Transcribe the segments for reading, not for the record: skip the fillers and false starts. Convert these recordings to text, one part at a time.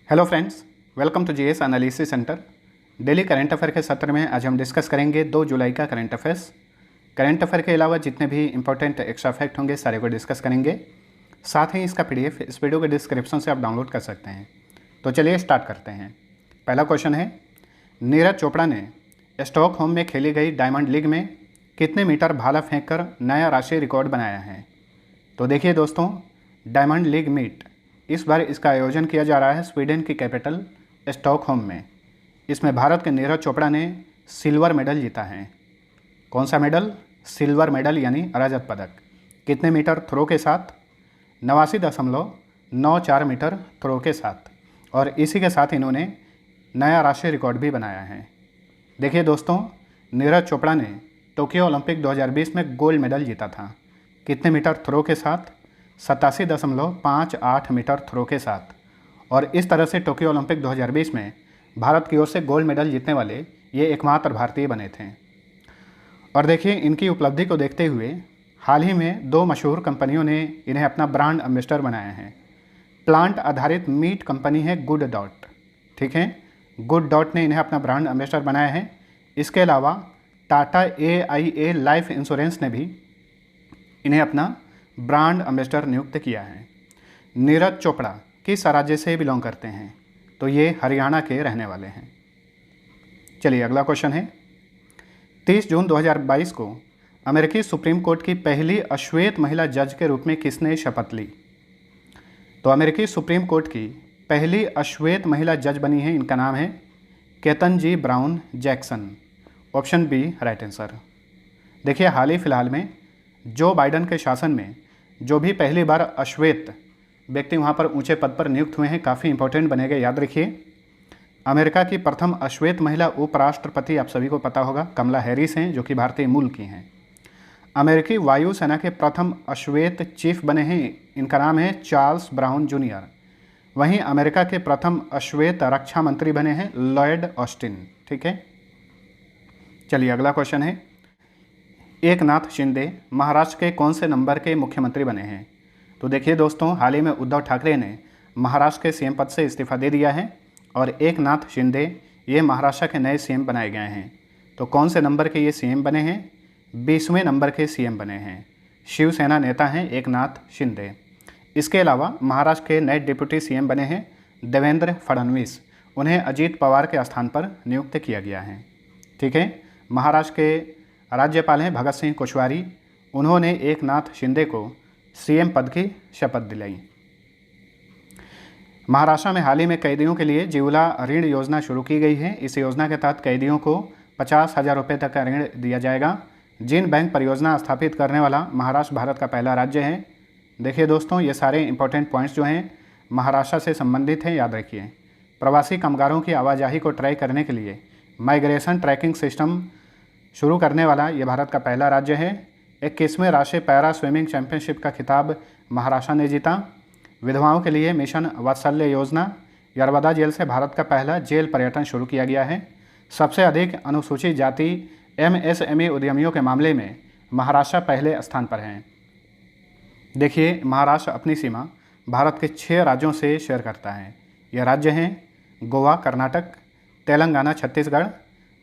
Hello friends, welcome to GS analysis centre. Daily current affair के सत्र में आज हम डिस्कस करेंगे 2 जुलाई का करंट अफेयर्स। करंट अफेयर के अलावा जितने भी इंपॉर्टेंट एक्स्ट्रा फैक्ट होंगे सारे को डिस्कस करेंगे। साथ ही इसका पीडीएफ इस वीडियो के डिस्क्रिप्शन से आप डाउनलोड कर सकते हैं। तो चलिए स्टार्ट करते हैं। पहला क्वेश्चन है, नीरज चोपड़ा ने स्टॉकहोम में खेली गई डायमंड लीग में कितने मीटर भाला फेंक कर नया राष्ट्रीय रिकॉर्ड बनाया है? तो देखिए दोस्तों, डायमंड लीग मीट इस बार इसका आयोजन किया जा रहा है स्वीडन की कैपिटल स्टॉकहोम में। इसमें भारत के नीरज चोपड़ा ने सिल्वर मेडल जीता है। कौन सा मेडल? सिल्वर मेडल यानी रजत पदक। कितने मीटर थ्रो के साथ? 89.94 मीटर थ्रो के साथ। और इसी के साथ इन्होंने नया राष्ट्रीय रिकॉर्ड भी बनाया है। देखिए दोस्तों, नीरज चोपड़ा ने टोक्यो ओलंपिक 2020 में गोल्ड मेडल जीता था। कितने मीटर थ्रो के साथ? 87.58 मीटर थ्रो के साथ। और इस तरह से टोक्यो ओलंपिक 2020 में भारत की ओर से गोल्ड मेडल जीतने वाले ये एकमात्र भारतीय बने थे। और देखिए, इनकी उपलब्धि को देखते हुए हाल ही में 2 मशहूर कंपनियों ने इन्हें अपना ब्रांड एम्बेसडर बनाया है। प्लांट आधारित मीट कंपनी है गुड डॉट, ठीक है, गुड डॉट ने इन्हें अपना ब्रांड एम्बेसडर बनाया है। इसके अलावा टाटा AIA लाइफ इंश्योरेंस ने भी इन्हें अपना ब्रांड एम्बेसडर नियुक्त किया है। नीरज चोपड़ा किस राज्य से बिलोंग करते हैं? तो ये हरियाणा के रहने वाले हैं। चलिए अगला क्वेश्चन है, 30 जून 2022 को अमेरिकी सुप्रीम कोर्ट की पहली अश्वेत महिला जज के रूप में किसने शपथ ली? तो अमेरिकी सुप्रीम कोर्ट की पहली अश्वेत महिला जज बनी है, इनका नाम है Ketanji Brown Jackson. Option B right answer. देखिए, हाल ही फिलहाल में जो बाइडन के शासन में जो भी पहली बार अश्वेत व्यक्ति वहाँ पर ऊंचे पद पर नियुक्त हुए हैं, काफ़ी इंपॉर्टेंट बनेगा, याद रखिए। अमेरिका की प्रथम अश्वेत महिला उपराष्ट्रपति आप सभी को पता होगा कमला हैरिस हैं, जो कि भारतीय मूल की हैं। अमेरिकी वायुसेना के प्रथम अश्वेत चीफ बने हैं, इनका नाम है चार्ल्स ब्राउन जूनियर। वहीं अमेरिका के प्रथम अश्वेत रक्षा मंत्री बने हैं लॉयड ऑस्टिन, ठीक है। चलिए अगला क्वेश्चन है, एकनाथ शिंदे महाराष्ट्र के कौन से नंबर के मुख्यमंत्री बने हैं? तो देखिए दोस्तों, हाल ही में उद्धव ठाकरे ने महाराष्ट्र के सीएम पद से इस्तीफा दे दिया है और एकनाथ शिंदे ये महाराष्ट्र के नए सीएम बनाए गए हैं। तो कौन से नंबर के ये सीएम बने हैं? 20वें नंबर के सीएम बने हैं। शिवसेना नेता हैं एकनाथ शिंदे। इसके अलावा महाराष्ट्र के नए डिप्टी सीएम बने हैं देवेंद्र फडणवीस। उन्हें अजीत पवार के स्थान पर नियुक्त किया गया है, ठीक है। महाराष्ट्र के राज्यपाल हैं भगत सिंह कोश्यारी। उन्होंने एकनाथ शिंदे को सीएम पद की शपथ दिलाई। महाराष्ट्र में हाल ही में कैदियों के लिए जिवला ऋण योजना शुरू की गई है। इस योजना के तहत कैदियों को 50,000 रुपये तक का ऋण दिया जाएगा। जिन बैंक परियोजना स्थापित करने वाला महाराष्ट्र भारत का पहला राज्य है। देखिए दोस्तों, ये सारे इंपॉर्टेंट पॉइंट्स जो हैं महाराष्ट्र से संबंधित हैं, याद रखिए। प्रवासी कामगारों की आवाजाही को ट्रैक करने के लिए माइग्रेशन ट्रैकिंग सिस्टम शुरू करने वाला ये भारत का पहला राज्य है। 21वें राष्ट्रीय पैरा स्विमिंग चैंपियनशिप का खिताब महाराष्ट्र ने जीता। विधवाओं के लिए मिशन वात्सल्य योजना, यरवदा जेल से भारत का पहला जेल पर्यटन शुरू किया गया है। सबसे अधिक अनुसूचित जाति MSME उद्यमियों के मामले में महाराष्ट्र पहले स्थान पर हैं। देखिए, महाराष्ट्र अपनी सीमा भारत के 6 राज्यों से शेयर करता है। ये राज्य हैं गोवा, कर्नाटक, तेलंगाना, छत्तीसगढ़,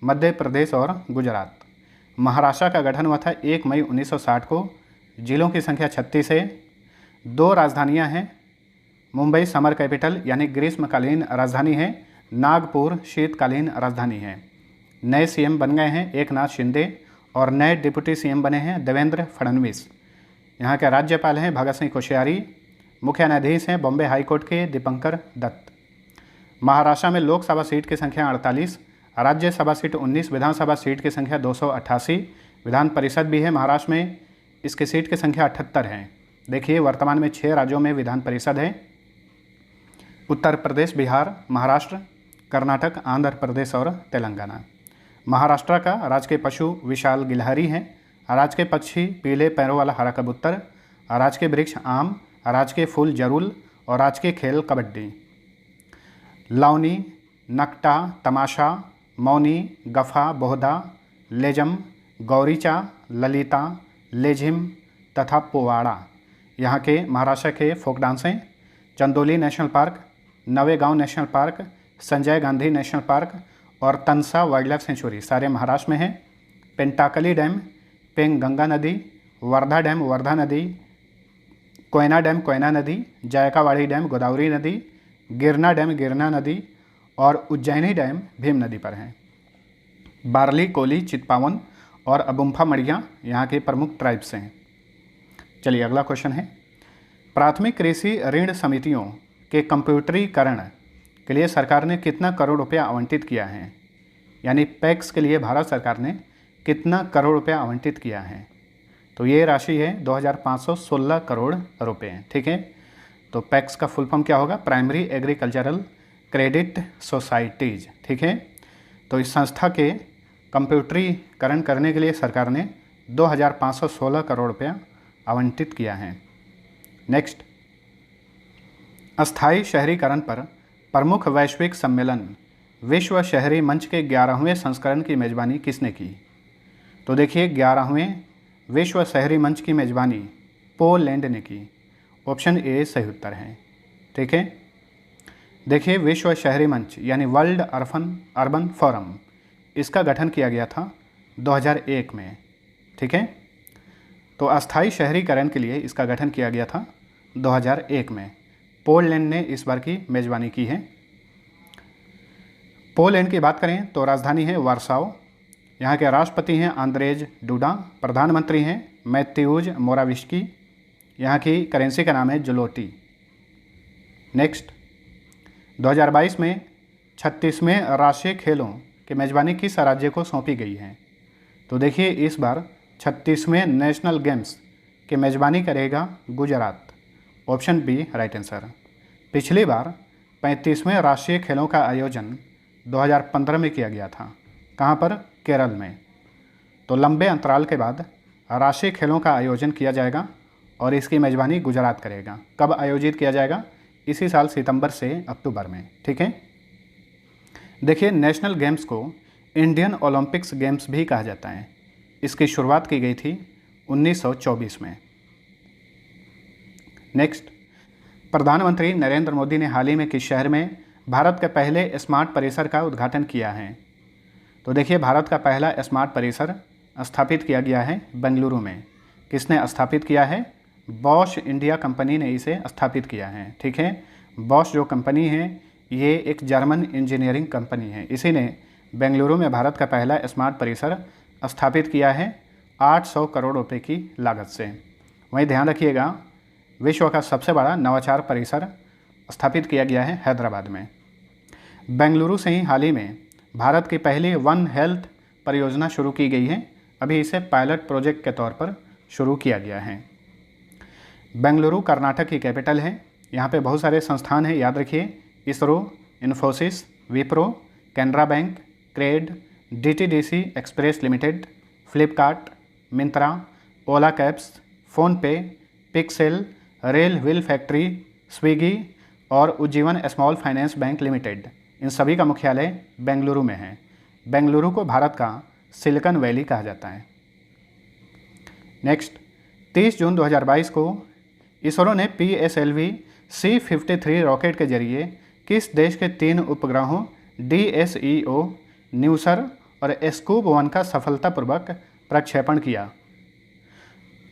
मध्य प्रदेश और गुजरात। महाराष्ट्र का गठन हुआ था 1 मई 1960 को। जिलों की संख्या 36 है। 2 राजधानियां हैं। मुंबई समर कैपिटल यानी ग्रीष्मकालीन राजधानी है, नागपुर शीतकालीन राजधानी है। नए सीएम बन गए हैं एकनाथ शिंदे और नए डिप्टी सीएम बने हैं देवेंद्र फडणवीस। यहाँ के राज्यपाल हैं भगत सिंह कोश्यारी। मुख्य न्यायाधीश हैं बॉम्बे हाईकोर्ट के दीपंकर दत्त। महाराष्ट्र में लोकसभा सीट की संख्या 48, राज्यसभा सीट 19, विधानसभा सीट की संख्या 288, विधान परिषद भी है महाराष्ट्र में, इसकी सीट की संख्या 78 है। देखिए, वर्तमान में 6 राज्यों में विधान परिषद है, उत्तर प्रदेश, बिहार, महाराष्ट्र, कर्नाटक, आंध्र प्रदेश और तेलंगाना। महाराष्ट्र का राजकीय पशु विशाल गिलहरी है। राजकीय पक्षी पीले पैरों वाला हरा कबूतर, राजकीय वृक्ष आम, राजकीय फूल जरूल और राजकीय खेल कबड्डी। लावनी, नकटा, तमाशा, मौनी, गफा, बोहदा, लेजम, गौरीचा, ललिता, लेझिम तथा पोवाड़ा यहाँ के महाराष्ट्र के फोक डांस हैं। Chandoli national park, Navegaon national park, Sanjay Gandhi national park और तनसा वाइल्ड लाइफ सेंचुरी सारे महाराष्ट्र में हैं। पेंटाकली डैम, पेंगंगा नदी, वर्धा डैम वर्धा नदी, कोयना डैम कोयना नदी, जायकावाड़ी डैम गोदावरी नदी, गिरना डैम गिरना नदी और उज्जैनी डैम भीम नदी पर हैं। बारली, कोली, चितपावन और अबुम्फा मड़िया यहाँ के प्रमुख ट्राइब्स हैं। चलिए अगला क्वेश्चन है, प्राथमिक कृषि ऋण समितियों के कंप्यूटरीकरण के लिए सरकार ने कितना करोड़ रुपया आवंटित किया है? यानी पैक्स के लिए भारत सरकार ने कितना करोड़ रुपया आवंटित किया है? तो ये राशि है 2516 करोड़ रुपए। ठीक है, तो पैक्स का फुल फॉर्म क्या होगा? Primary agricultural credit societies. ठीक है, तो इस संस्था के कंप्यूटरीकरण करने के लिए सरकार ने 2516 करोड़ रुपया आवंटित किया है। नेक्स्ट, अस्थायी शहरीकरण पर प्रमुख वैश्विक सम्मेलन विश्व शहरी मंच के 11वें संस्करण की मेज़बानी किसने की? तो देखिए 11वें विश्व शहरी मंच की मेज़बानी पोलैंड ने की। ऑप्शन ए सही उत्तर है। ठीक है, देखिए विश्व शहरी मंच यानी वर्ल्ड अर्बन फोरम, इसका गठन किया गया था 2001 में। ठीक है, तो अस्थायी शहरीकरण के लिए इसका गठन किया गया था 2001 में। पोलैंड ने इस बार की मेज़बानी की है। पोलैंड की बात करें तो राजधानी है वार्साओ, यहाँ के राष्ट्रपति हैं आंद्रेज डूडा, प्रधानमंत्री हैं मैत्यूज मोराविस्की, यहाँ की करेंसी का नाम है जुलोटी। नेक्स्ट, 2022 में 36वें राष्ट्रीय खेलों की मेज़बानी किस राज्य को सौंपी गई है? तो देखिए इस बार 36वें नेशनल गेम्स की मेज़बानी करेगा Gujarat. Option B right answer. पिछली बार 35वें राष्ट्रीय खेलों का आयोजन 2015 में किया गया था। कहाँ पर? केरल में। तो लंबे अंतराल के बाद राष्ट्रीय खेलों का आयोजन किया जाएगा और इसकी मेज़बानी गुजरात करेगा। कब आयोजित किया जाएगा? इसी साल सितंबर से अक्टूबर में। ठीक है, देखिए नेशनल गेम्स को इंडियन ओलंपिक्स गेम्स भी कहा जाता है। इसकी शुरुआत की गई थी 1924 में। नेक्स्ट, प्रधानमंत्री नरेंद्र मोदी ने हाल ही में किस शहर में भारत के पहले स्मार्ट परिसर का उद्घाटन किया है? तो देखिए भारत का पहला स्मार्ट परिसर स्थापित किया गया है बेंगलुरु में। किसने स्थापित किया है? बॉश इंडिया कंपनी ने इसे स्थापित किया है। ठीक है, बॉश जो कंपनी है ये एक जर्मन इंजीनियरिंग कंपनी है। इसी ने बेंगलुरु में भारत का पहला स्मार्ट परिसर स्थापित किया है 800 करोड़ रुपए की लागत से। वहीं ध्यान रखिएगा विश्व का सबसे बड़ा नवाचार परिसर स्थापित किया गया है हैदराबाद में। बेंगलुरु से ही हाल ही में भारत की पहली वन हेल्थ परियोजना शुरू की गई है। अभी इसे पायलट प्रोजेक्ट के तौर पर शुरू किया गया है। बेंगलुरु कर्नाटक की कैपिटल है। यहाँ पे बहुत सारे संस्थान हैं, याद रखिए, ISRO, Infosys, Wipro, Canara bank, CRED, DTDC express limited, Flipkart, Myntra, Ola cabs, PhonePe, Pixxel, rail wheel factory, Swiggy और Ujjivan small finance bank limited, इन सभी का मुख्यालय बेंगलुरु में है। बेंगलुरु को भारत का सिलिकॉन वैली कहा जाता है। नेक्स्ट, 30 जून 2022 को इसरो ने PSLV C-53 रॉकेट के जरिए किस देश के 3 उपग्रहों DSEO, न्यूसर और स्कूब-1 का सफलतापूर्वक प्रक्षेपण किया?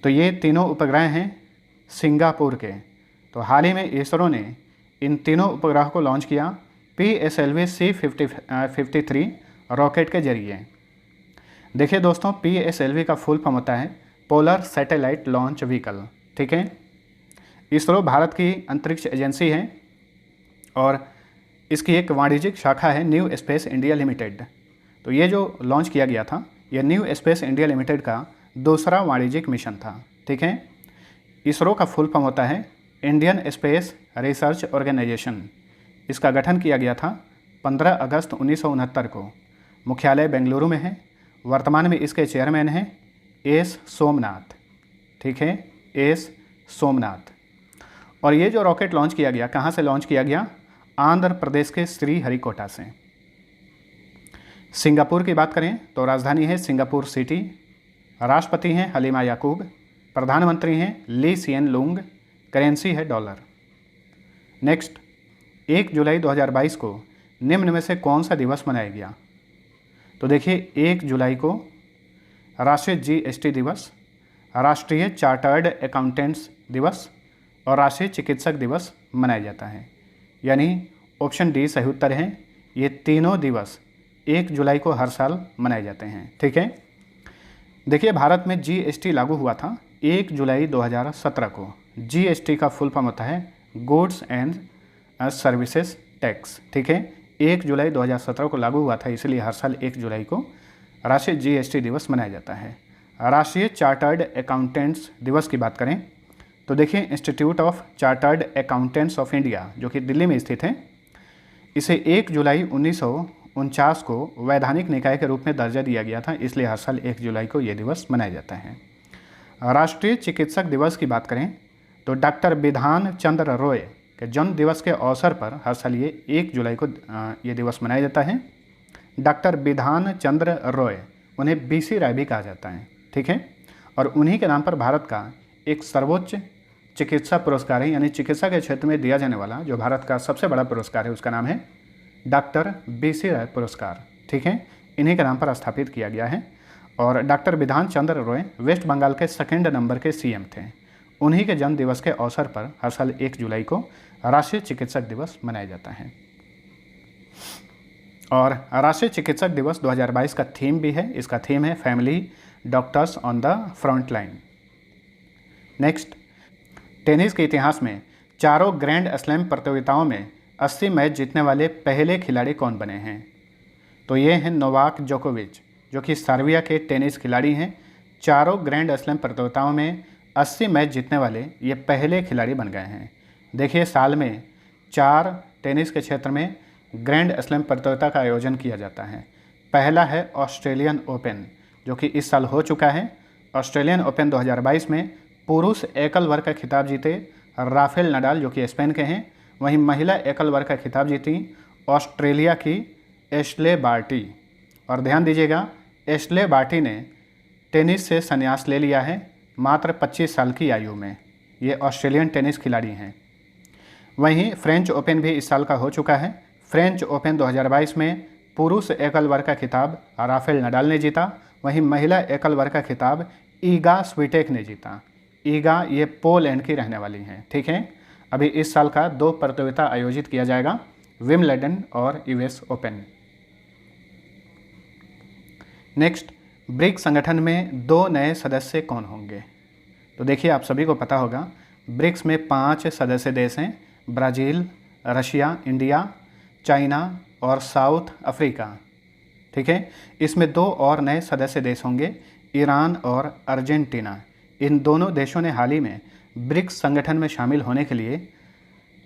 तो ये तीनों उपग्रह हैं सिंगापुर के। तो हाल ही में इसरो ने इन तीनों उपग्रह को लॉन्च किया PSLV C-53 रॉकेट के जरिए। देखिए दोस्तों, PSLV का फुल फॉर्म होता है पोलर सैटेलाइट लॉन्च व्हीकल। ठीक है, इसरो भारत की अंतरिक्ष एजेंसी है और इसकी एक वाणिज्यिक शाखा है न्यू स्पेस इंडिया लिमिटेड। तो ये जो लॉन्च किया गया था ये न्यू स्पेस इंडिया लिमिटेड का दूसरा वाणिज्यिक मिशन था। ठीक है, इसरो का फुल फॉर्म होता है इंडियन स्पेस रिसर्च ऑर्गेनाइजेशन। इसका गठन किया गया था 15 अगस्त 1969 को। मुख्यालय बेंगलुरु में है। वर्तमान में इसके चेयरमैन हैं एस सोमनाथ। ठीक है, एस सोमनाथ। और ये जो रॉकेट लॉन्च किया गया, कहाँ से लॉन्च किया गया? आंध्र प्रदेश के श्रीहरिकोटा से। सिंगापुर की बात करें तो राजधानी है सिंगापुर सिटी, राष्ट्रपति हैं हलीमा याकूब, प्रधानमंत्री हैं ली सिएन लूंग, करेंसी है डॉलर। नेक्स्ट, 1 जुलाई 2022 को निम्न में से कौन सा दिवस मनाया गया? तो देखिए 1 जुलाई को राष्ट्रीय जीएसटी दिवस, राष्ट्रीय चार्टर्ड अकाउंटेंट्स दिवस और राष्ट्रीय चिकित्सक दिवस मनाया जाता है। यानी ऑप्शन डी सही उत्तर है। ये तीनों दिवस 1 जुलाई को हर साल मनाए जाते हैं। ठीक है, देखिए भारत में जीएसटी लागू हुआ था 1 जुलाई 2017 को। जीएसटी का फुल फॉर्म होता है गुड्स एंड सर्विसेज टैक्स। ठीक है, 1 जुलाई 2017 को लागू हुआ था, इसलिए हर साल 1 जुलाई को राष्ट्रीय जीएसटी दिवस मनाया जाता है। राष्ट्रीय चार्टर्ड अकाउंटेंट्स दिवस की बात करें तो देखिए institute of chartered accountants of India जो कि दिल्ली में स्थित है, इसे 1 जुलाई 1949 को वैधानिक निकाय के रूप में दर्जा दिया गया था, इसलिए हर साल 1 जुलाई को ये दिवस मनाया जाता है। राष्ट्रीय चिकित्सक दिवस की बात करें तो डॉक्टर बिधान चंद्र रॉय के जन्म दिवस के अवसर पर हर साल ये 1 जुलाई को ये दिवस मनाया जाता है। डॉक्टर बिधान चंद्र रॉय, उन्हें बीसी राय भी कहा जाता है। ठीक है, और उन्हीं के नाम पर भारत का एक सर्वोच्च चिकित्सा पुरस्कार है, यानी चिकित्सा के क्षेत्र में दिया जाने वाला जो भारत का सबसे बड़ा पुरस्कार है, उसका नाम है डॉक्टर बीसी राय पुरस्कार। ठीक है, इन्हीं के नाम पर स्थापित किया गया है। और डॉक्टर बिधान चंद्र रॉय वेस्ट बंगाल के 2nd नंबर के सीएम थे। उन्हीं के जन्म दिवस के अवसर पर हर साल 1 जुलाई को राष्ट्रीय चिकित्सक दिवस मनाया जाता है। और राष्ट्रीय चिकित्सक दिवस 2022 का थीम भी है, इसका थीम है family doctors on the front line. Next, tennis के इतिहास में चारों ग्रैंड स्लैम प्रतियोगिताओं में 80 मैच जीतने वाले पहले खिलाड़ी कौन बने हैं? तो ये हैं नोवाक जोकोविच, जो कि सर्बिया के टेनिस खिलाड़ी हैं। चारों ग्रैंड स्लैम प्रतियोगिताओं में 80 मैच जीतने वाले ये पहले खिलाड़ी बन गए हैं। देखिए साल में 4 टेनिस के क्षेत्र में ग्रैंड स्लैम प्रतियोगिता का आयोजन किया जाता है। पहला है ऑस्ट्रेलियन ओपन, जो कि इस साल हो चुका है। ऑस्ट्रेलियन ओपन 2022 में पुरुष एकल वर्ग का खिताब जीते राफेल नडाल, जो कि स्पेन के हैं। वहीं महिला एकल वर्ग का खिताब जीती ऑस्ट्रेलिया की एशले बार्टी। और ध्यान दीजिएगा, एशले बार्टी ने टेनिस से संन्यास ले लिया है मात्र 25 साल की आयु में। ये ऑस्ट्रेलियन टेनिस खिलाड़ी हैं। वहीं फ्रेंच ओपन भी इस साल का हो चुका है। फ्रेंच ओपन 2022 में पुरुष एकल वर्ग का खिताब राफेल नडाल ने जीता। वहीं महिला एकल वर्ग का खिताब ईगा स्विटेक ने जीता। ईगा ये पोलैंड की रहने वाली हैं। ठीक है, अभी इस साल का 2 प्रतियोगिता आयोजित किया जाएगा, विम्बलडन और यूएस ओपन। नेक्स्ट, ब्रिक्स संगठन में 2 नए सदस्य कौन होंगे? तो देखिए आप सभी को पता होगा, ब्रिक्स में 5 सदस्य देश हैं, ब्राज़ील, रशिया, इंडिया, चाइना और साउथ अफ्रीका। ठीक है, इसमें 2 और नए सदस्य देश होंगे, ईरान और अर्जेंटीना। इन दोनों देशों ने हाल ही में ब्रिक्स संगठन में शामिल होने के लिए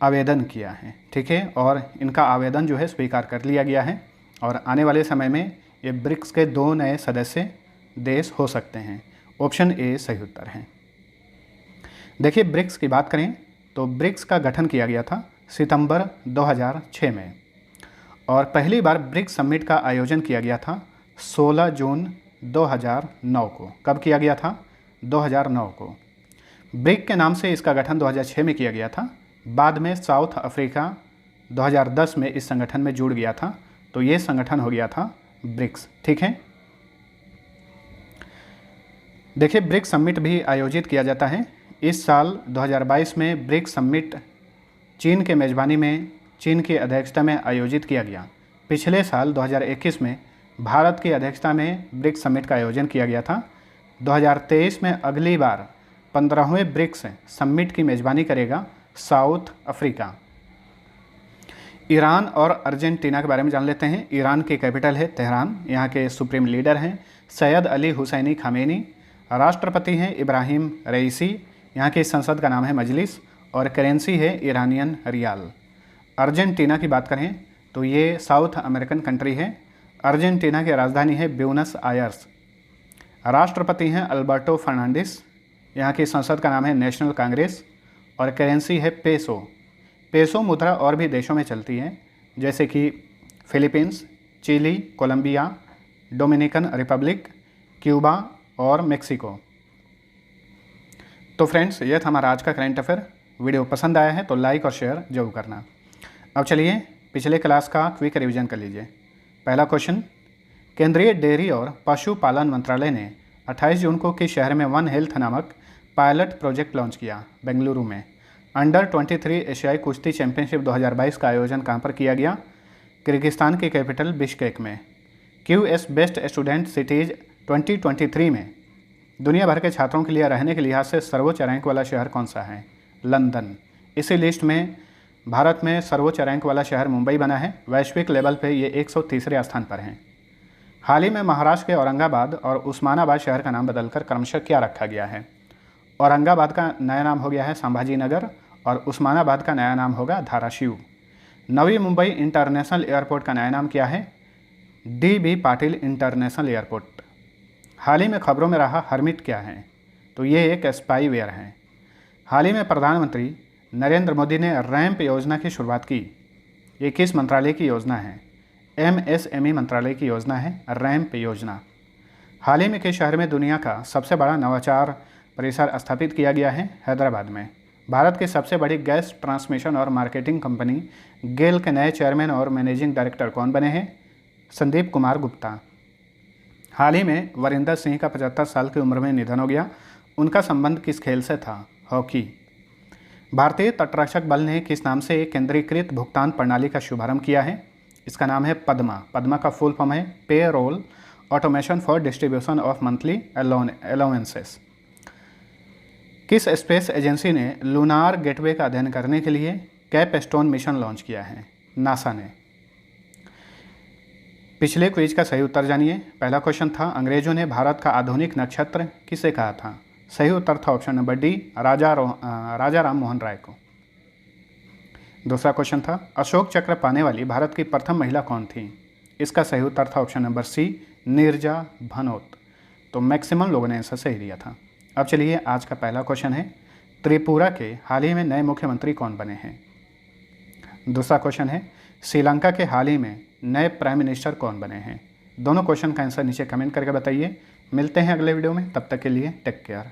आवेदन किया है। ठीक है, और इनका आवेदन जो है स्वीकार कर लिया गया है और आने वाले समय में ये ब्रिक्स के 2 नए सदस्य देश हो सकते हैं। ऑप्शन ए सही उत्तर है। देखिए ब्रिक्स की बात करें तो ब्रिक्स का गठन किया गया था सितंबर 2006 में और पहली बार ब्रिक्स समिट का आयोजन किया गया था 16 जून 2009 को। कब किया गया था? 2009 को। ब्रिक के नाम से इसका गठन 2006 में किया गया था। बाद में साउथ अफ्रीका 2010 में इस संगठन में जुड़ गया था, तो ये संगठन हो गया था ब्रिक्स। ठीक है, देखिए ब्रिक्स समिट भी आयोजित किया जाता है। इस साल 2022 में ब्रिक्स समिट चीन के मेज़बानी में, चीन की अध्यक्षता में आयोजित किया गया। पिछले साल 2021 में भारत की अध्यक्षता में ब्रिक्स समिट का आयोजन किया गया था। 2023 में अगली बार 15वें ब्रिक्स समिट की मेज़बानी करेगा साउथ अफ्रीका। ईरान और अर्जेंटीना के बारे में जान लेते हैं। ईरान की कैपिटल है तेहरान। यहाँ के सुप्रीम लीडर हैं सैयद अली हुसैनी खामेनी। राष्ट्रपति हैं इब्राहिम रईसी। यहाँ की संसद का नाम है मजलिस और करेंसी है ईरानियन रियाल। अर्जेंटीना की बात करें तो ये साउथ अमेरिकन कंट्री है। अर्जेंटीना की राजधानी है ब्यूनस आयर्स। राष्ट्रपति हैं अल्बर्टो फर्नांडिस। यहाँ की संसद का नाम है नेशनल कांग्रेस और करेंसी है पेसो। पेसो मुद्रा और भी देशों में चलती है, जैसे कि Philippines, Chile, Colombia, Dominican Republic, Cuba और मेक्सिको। तो फ्रेंड्स, यह था हमारा आज का करंट अफेयर। वीडियो पसंद आया है तो लाइक और शेयर जरूर करना। अब चलिए पिछले क्लास का क्विक रिवीजन कर लीजिए। पहला क्वेश्चन, केंद्रीय डेयरी और पशुपालन मंत्रालय ने 28 जून को किस शहर में वन हेल्थ नामक पायलट प्रोजेक्ट लॉन्च किया? बेंगलुरु में। अंडर 23 एशियाई कुश्ती चैंपियनशिप 2022 का आयोजन कहाँ पर किया गया? किर्गिस्तान की कैपिटल बिश्केक में। QS बेस्ट स्टूडेंट सिटीज़ 2023 में दुनिया भर के छात्रों के लिए रहने के लिहाज से सर्वोच्च रैंक वाला शहर कौन सा है? लंदन। इसी लिस्ट में भारत में सर्वोच्च रैंक वाला शहर मुंबई बना है। वैश्विक लेवल पे ये 130वें स्थान पर हैं। हाल ही में महाराष्ट्र के औरंगाबाद और उस्मानाबाद शहर का नाम बदलकर क्रमशः क्या रखा गया है? औरंगाबाद का नया नाम हो गया है संभाजी नगर और उस्मानाबाद का नया नाम होगा धाराशिव। नवी मुंबई इंटरनेशनल एयरपोर्ट का नया नाम क्या है? DB Patil international airport. हाल ही में खबरों में रहा हर्मिट क्या है? तो ये एक स्पाईवेयर है। हाल ही में प्रधानमंत्री नरेंद्र मोदी ने रैंप योजना की शुरुआत की। ये किस मंत्रालय की योजना है? MSME मंत्रालय की योजना है रैंप योजना। हाल ही में किस शहर में दुनिया का सबसे बड़ा नवाचार परिसर स्थापित किया गया है? हैदराबाद में। भारत की सबसे बड़ी गैस ट्रांसमिशन और मार्केटिंग कंपनी गेल के नए चेयरमैन और मैनेजिंग डायरेक्टर कौन बने हैं? संदीप कुमार गुप्ता। हाल ही में वरिंदर सिंह का 75 साल की उम्र में निधन हो गया। उनका संबंध किस खेल से था? हॉकी। भारतीय तटरक्षक बल ने किस नाम से एक केंद्रीकृत भुगतान प्रणाली का शुभारंभ किया है? इसका नाम है पद्मा। पद्मा का फुल फॉर्म है pay roll automation for distribution of monthly allowances. किस स्पेस एजेंसी ने लूनार गेटवे का अध्ययन करने के लिए कैपस्टोन मिशन लॉन्च किया है? नासा ने। पिछले क्विज का सही उत्तर जानिए। पहला क्वेश्चन था, अंग्रेजों ने भारत का आधुनिक नक्षत्र किसे कहा था? सही उत्तर था ऑप्शन नंबर डी, राजा राम मोहन राय को। दूसरा क्वेश्चन था, अशोक चक्र पाने वाली भारत की प्रथम महिला कौन थी? इसका सही उत्तर था option number C, Neerja Bhanot. तो मैक्सिमम लोगों ने आंसर सही दिया था। अब चलिए आज का पहला क्वेश्चन है, त्रिपुरा के हाल ही में नए मुख्यमंत्री कौन बने हैं? दूसरा क्वेश्चन है, श्रीलंका के हाल ही में नए प्राइम मिनिस्टर कौन बने हैं? दोनों क्वेश्चन का आंसर नीचे कमेंट करके बताइए। मिलते हैं अगले वीडियो में, तब तक के लिए टेक केयर।